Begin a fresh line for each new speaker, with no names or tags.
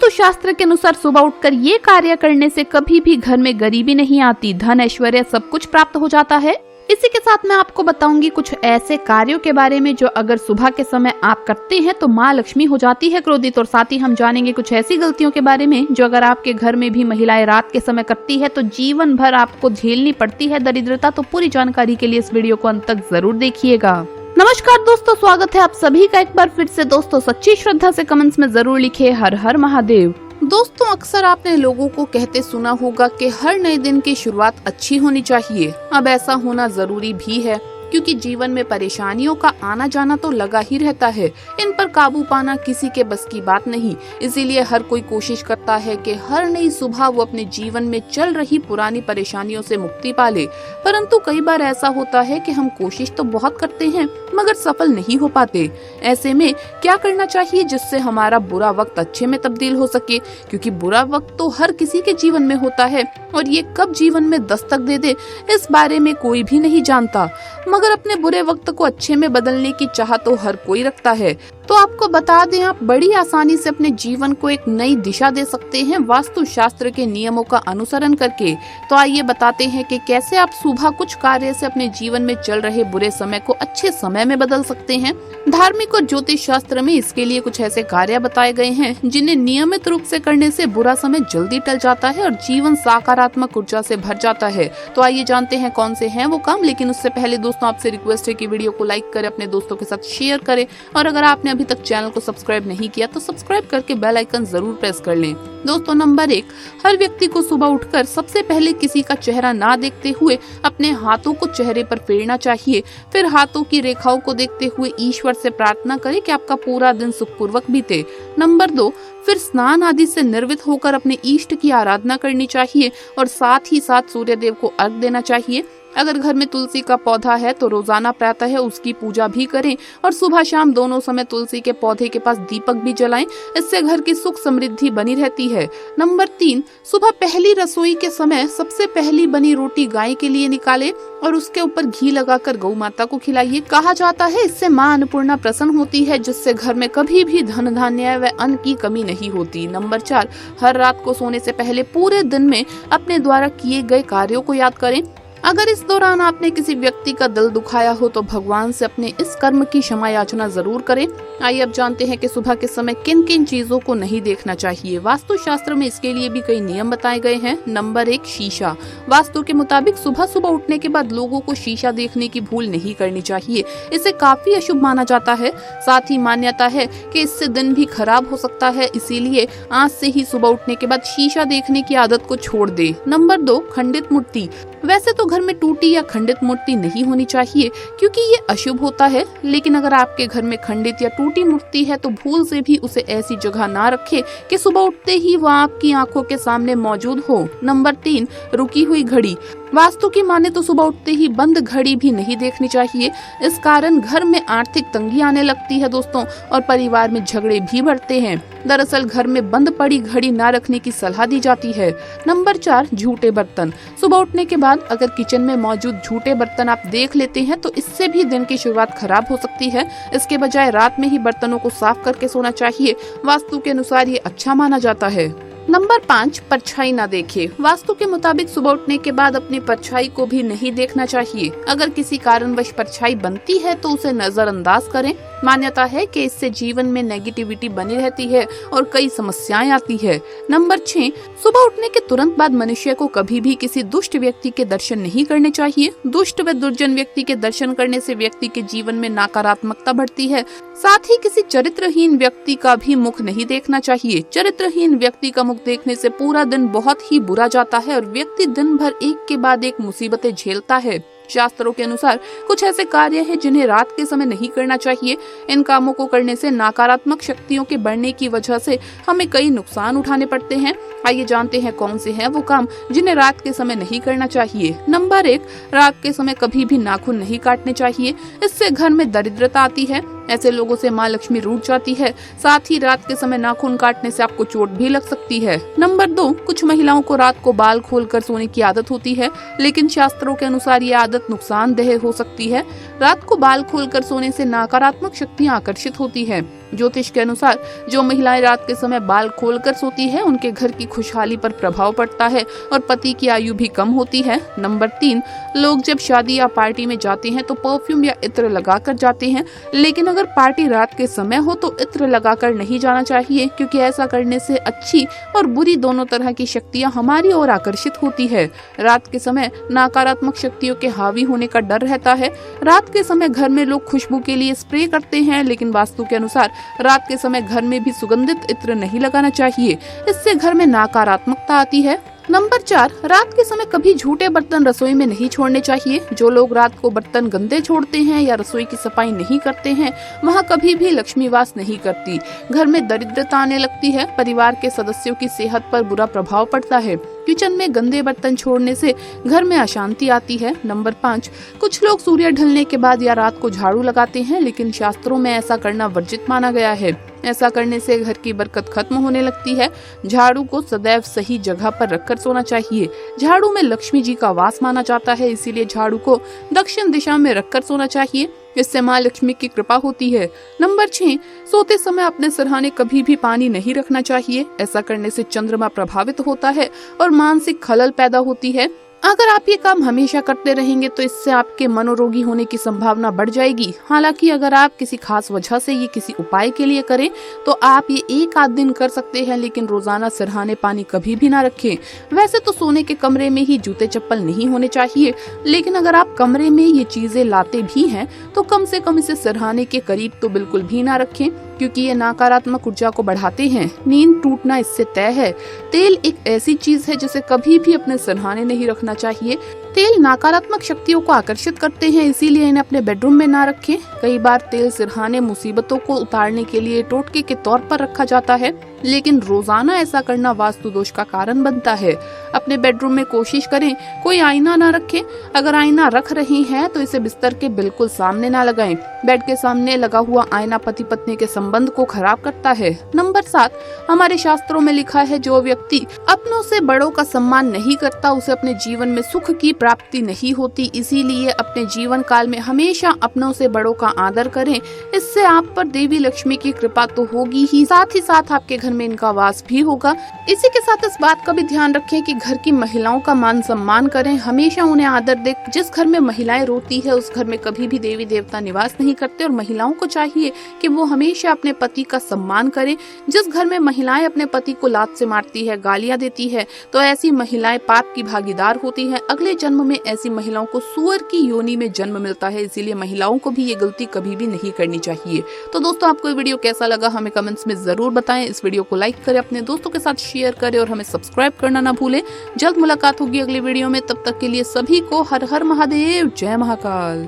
वास्तु शास्त्र के अनुसार सुबह उठकर ये कार्य करने से कभी भी घर में गरीबी नहीं आती, धन ऐश्वर्य सब कुछ प्राप्त हो जाता है। इसी के साथ मैं आपको बताऊंगी कुछ ऐसे कार्यों के बारे में जो अगर सुबह के समय आप करते हैं तो माँ लक्ष्मी हो जाती है क्रोधित। और साथ ही हम जानेंगे कुछ ऐसी गलतियों के बारे में जो अगर आपके घर में भी महिलाएं रात के समय करती है तो जीवन भर आपको झेलनी पड़ती है दरिद्रता। तो पूरी जानकारी के लिए इस वीडियो को अंत तक जरूर देखिएगा। नमस्कार दोस्तों, स्वागत है आप सभी का एक बार फिर से। दोस्तों सच्ची श्रद्धा से कमेंट्स में जरूर लिखे हर हर महादेव। दोस्तों अक्सर आपने लोगों को कहते सुना होगा कि हर नए दिन की शुरुआत अच्छी होनी चाहिए। अब ऐसा होना जरूरी भी है क्योंकि जीवन में परेशानियों का आना जाना तो लगा ही रहता है। इन पर काबू पाना किसी के बस की बात नहीं। इसीलिए हर कोई कोशिश करता है कि हर नई सुबह वो अपने जीवन में चल रही पुरानी परेशानियों से मुक्ति पाले। परंतु कई बार ऐसा होता है कि हम कोशिश तो बहुत करते हैं मगर सफल नहीं हो पाते। ऐसे में क्या करना चाहिए जिससे हमारा बुरा वक्त अच्छे में तब्दील हो सके, क्योंकि बुरा वक्त तो हर किसी के जीवन में होता है और ये कब जीवन में दस्तक दे दे इस बारे में कोई भी नहीं जानता। मगर अपने बुरे वक्त को अच्छे में बदलने की चाह तो हर कोई रखता है। तो आपको बता दें, आप बड़ी आसानी से अपने जीवन को एक नई दिशा दे सकते हैं वास्तु शास्त्र के नियमों का अनुसरण करके। तो आइए बताते हैं कि कैसे आप सुबह कुछ कार्य से अपने जीवन में चल रहे बुरे समय को अच्छे समय में बदल सकते हैं। धार्मिक और ज्योतिष शास्त्र में इसके लिए कुछ ऐसे कार्य बताए गए हैं जिन्हें नियमित रूप से करने से बुरा समय जल्दी टल जाता है और जीवन सकारात्मक ऊर्जा से भर जाता है। तो आइए जानते हैं कौन से हैं वो काम। लेकिन उससे पहले दोस्तों आपसे रिक्वेस्ट है कि वीडियो को लाइक करें, अपने दोस्तों के साथ शेयर करें और अगर आपने अभी तक चैनल को सब्सक्राइब नहीं किया तो सब्सक्राइब करके बेल आइकन जरूर प्रेस कर लें। दोस्तों नंबर 1, हर व्यक्ति को सुबह उठकर सबसे पहले किसी का चेहरा ना देखते हुए अपने हाथों को चेहरे पर फेरना चाहिए। फिर हाथों की रेखाओं को देखते हुए ईश्वर से प्रार्थना करें कि आपका पूरा दिन सुखपूर्वक बीते। नंबर 2, फिर स्नान आदि से निर्वित होकर अपने इष्ट की आराधना करनी चाहिए और साथ ही साथ सूर्य देव को अर्घ देना चाहिए। अगर घर में तुलसी का पौधा है तो रोजाना प्रातः उसकी पूजा भी करें और सुबह शाम दोनों समय तुलसी के पौधे के पास दीपक भी जलाएं। इससे घर की सुख समृद्धि बनी रहती है। नंबर 3, सुबह पहली रसोई के समय सबसे पहली बनी रोटी गाय के लिए निकाले और उसके ऊपर घी लगाकर गौ माता को खिलाइए। कहा जाता है इससे माँ अन्नपूर्णा प्रसन्न होती है जिससे घर में कभी भी धन धान्य व अन्न की कमी नहीं होती। नंबर 4, हर रात को सोने से पहले पूरे दिन में अपने द्वारा किए गए कार्यों को याद करें। अगर इस दौरान आपने किसी व्यक्ति का दिल दुखाया हो तो भगवान से अपने इस कर्म की क्षमा याचना जरूर करें। आइए अब जानते हैं कि सुबह के समय किन किन चीजों को नहीं देखना चाहिए। वास्तु शास्त्र में इसके लिए भी कई नियम बताए गए हैं। नंबर 1, शीशा। वास्तु के मुताबिक सुबह सुबह उठने के बाद लोगों को शीशा देखने की भूल नहीं करनी चाहिए। इसे काफी अशुभ माना जाता है। साथ ही मान्यता है कि इससे दिन भी खराब हो सकता है, इसीलिए आज से ही सुबह उठने के बाद शीशा देखने की आदत को छोड़ दे। नंबर 2, खंडित मूर्ति। वैसे तो घर में टूटी या खंडित मूर्ति नहीं होनी चाहिए क्योंकि ये अशुभ होता है, लेकिन अगर आपके घर में खंडित या टूटी मूर्ति है तो भूल से भी उसे ऐसी जगह ना रखें कि सुबह उठते ही वह आपकी आंखों के सामने मौजूद हो। नंबर 3, रुकी हुई घड़ी। वास्तु की माने तो सुबह उठते ही बंद घड़ी भी नहीं देखनी चाहिए। इस कारण घर में आर्थिक तंगी आने लगती है दोस्तों और परिवार में झगड़े भी बढ़ते हैं। दरअसल घर में बंद पड़ी घड़ी ना रखने की सलाह दी जाती है। नंबर 4, झूठे बर्तन। सुबह उठने के बाद अगर किचन में मौजूद झूठे बर्तन आप देख लेते हैं तो इससे भी दिन की शुरुआत खराब हो सकती है। इसके बजाय रात में ही बर्तनों को साफ करके सोना चाहिए। वास्तु के अनुसार ये अच्छा माना जाता है। नंबर 5, परछाई ना देखे। वास्तु के मुताबिक सुबह उठने के बाद अपनी परछाई को भी नहीं देखना चाहिए। अगर किसी कारणवश परछाई बनती है तो उसे नजरअंदाज करें। मान्यता है कि इससे जीवन में नेगेटिविटी बनी रहती है और कई समस्याएं आती है। नंबर 6, सुबह उठने के तुरंत बाद मनुष्य को कभी भी किसी दुष्ट व्यक्ति के दर्शन नहीं करने चाहिए। दुष्ट व दुर्जन व्यक्ति के दर्शन करने से व्यक्ति के जीवन में नकारात्मकता बढ़ती है। साथ ही किसी चरित्रहीन व्यक्ति का भी मुख नहीं देखना चाहिए। चरित्रहीन व्यक्ति का मुख देखने से पूरा दिन बहुत ही बुरा जाता है और व्यक्ति दिन भर एक के बाद एक मुसीबतें झेलता है। शास्त्रों के अनुसार कुछ ऐसे कार्य हैं जिन्हें रात के समय नहीं करना चाहिए। इन कामों को करने से नकारात्मक शक्तियों के बढ़ने की वजह से हमें कई नुकसान उठाने पड़ते हैं। आइए जानते हैं कौन से हैं वो काम जिन्हें रात के समय नहीं करना चाहिए। नंबर 1, रात के समय कभी भी नाखून नहीं काटने चाहिए। इससे घर में दरिद्रता आती है। ऐसे लोगों से माँ लक्ष्मी रूठ जाती है। साथ ही रात के समय नाखून काटने से आपको चोट भी लग सकती है। नंबर 2, कुछ महिलाओं को रात को बाल खोलकर सोने की आदत होती है, लेकिन शास्त्रों के अनुसार ये आदत नुकसानदेह हो सकती है। रात को बाल खोलकर सोने से नकारात्मक शक्तियाँ आकर्षित होती है। ज्योतिष के अनुसार जो महिलाएं रात के समय बाल खोलकर सोती है उनके घर की खुशहाली पर प्रभाव पड़ता है और पति की आयु भी कम होती है। नंबर 3, लोग जब शादी या पार्टी में जाते हैं तो परफ्यूम या इत्र लगाकर जाते हैं, लेकिन अगर पार्टी रात के समय हो तो इत्र लगाकर नहीं जाना चाहिए, क्योंकि ऐसा करने से अच्छी और बुरी दोनों तरह की शक्तियां हमारी ओर आकर्षित होती है। रात के समय नकारात्मक शक्तियों के हावी होने का डर रहता है। रात के समय घर में लोग खुशबू के लिए स्प्रे करते हैं, लेकिन वास्तु के अनुसार रात के समय घर में भी सुगंधित इत्र नहीं लगाना चाहिए, इससे घर में नकारात्मकता आती है। नंबर 4, रात के समय कभी झूठे बर्तन रसोई में नहीं छोड़ने चाहिए। जो लोग रात को बर्तन गंदे छोड़ते हैं या रसोई की सफाई नहीं करते हैं, वहाँ कभी भी लक्ष्मी वास नहीं करती, घर में दरिद्रता आने लगती है, परिवार के सदस्यों की सेहत पर बुरा प्रभाव पड़ता है। किचन में गंदे बर्तन छोड़ने से घर में अशांति आती है। नंबर 5, कुछ लोग सूर्य ढलने के बाद या रात को झाड़ू लगाते हैं, लेकिन शास्त्रों में ऐसा करना वर्जित माना गया है। ऐसा करने से घर की बरकत खत्म होने लगती है। झाड़ू को सदैव सही जगह पर रखकर सोना चाहिए। झाड़ू में लक्ष्मी जी का वास माना जाता है, इसीलिए झाड़ू को दक्षिण दिशा में रखकर सोना चाहिए, इससे माँ लक्ष्मी की कृपा होती है। नंबर 6, सोते समय अपने सिरहाने कभी भी पानी नहीं रखना चाहिए। ऐसा करने से चंद्रमा प्रभावित होता है और मानसिक खलल पैदा होती है। अगर आप ये काम हमेशा करते रहेंगे तो इससे आपके मनोरोगी होने की संभावना बढ़ जाएगी। हालांकि अगर आप किसी खास वजह से ये किसी उपाय के लिए करें तो आप ये एक आध दिन कर सकते हैं, लेकिन रोजाना सिरहाने पानी कभी भी ना रखें। वैसे तो सोने के कमरे में ही जूते चप्पल नहीं होने चाहिए, लेकिन अगर आप कमरे में ये चीजें लाते भी हैं तो कम से कम इसे सिरहाने के करीब तो बिल्कुल भी ना रखें, क्योंकि ये नकारात्मक ऊर्जा को बढ़ाते हैं। नींद टूटना इससे तय है। तेल एक ऐसी चीज है जिसे कभी भी अपने सिरहाने नहीं रखना चाहिए। तेल नकारात्मक शक्तियों को आकर्षित करते हैं, इसीलिए इन्हें अपने बेडरूम में ना रखें। कई बार तेल सिरहाने मुसीबतों को उतारने के लिए टोटके के तौर पर रखा जाता है, लेकिन रोजाना ऐसा करना वास्तु दोष का कारण बनता है। अपने बेडरूम में कोशिश करें कोई आईना ना रखें। अगर आईना रख रहे हैं तो इसे बिस्तर के बिल्कुल सामने ना लगाएं। बेड के सामने लगा हुआ आईना पति पत्नी के संबंध को खराब करता है। नंबर 7, हमारे शास्त्रों में लिखा है जो व्यक्ति अपनों से बड़ों का सम्मान नहीं करता उसे अपने जीवन में सुख की प्राप्ति नहीं होती। इसीलिए अपने जीवन काल में हमेशा अपनों से बड़ों का आदर करें, इससे आप पर देवी लक्ष्मी की कृपा तो होगी ही साथ आपके घर में इनका वास भी होगा। इसी के साथ इस बात का भी ध्यान रखें कि घर की महिलाओं का मान सम्मान करें, हमेशा उन्हें आदर दें। जिस घर में महिलाएं रोती है उस घर में कभी भी देवी देवता निवास नहीं करते, और महिलाओं को चाहिए कि वो हमेशा अपने पति का सम्मान करें। जिस घर में महिलाएं अपने पति को लात से मारती है, गालियां देती है, तो ऐसी महिलाएं पाप की भागीदार होती है। अगले जन्म में ऐसी महिलाओं को सूअर की योनि में जन्म मिलता है, इसीलिए महिलाओं को भी ये गलती कभी भी नहीं करनी चाहिए। तो दोस्तों, आपको ये वीडियो कैसा लगा हमें कमेंट्स में जरूर बताएं। इस वीडियो को लाइक करें, अपने दोस्तों के साथ शेयर करें और हमें सब्सक्राइब करना ना भूलें। जल्द मुलाकात होगी अगली वीडियो में, तब तक के लिए सभी को हर हर महादेव, जय महाकाल।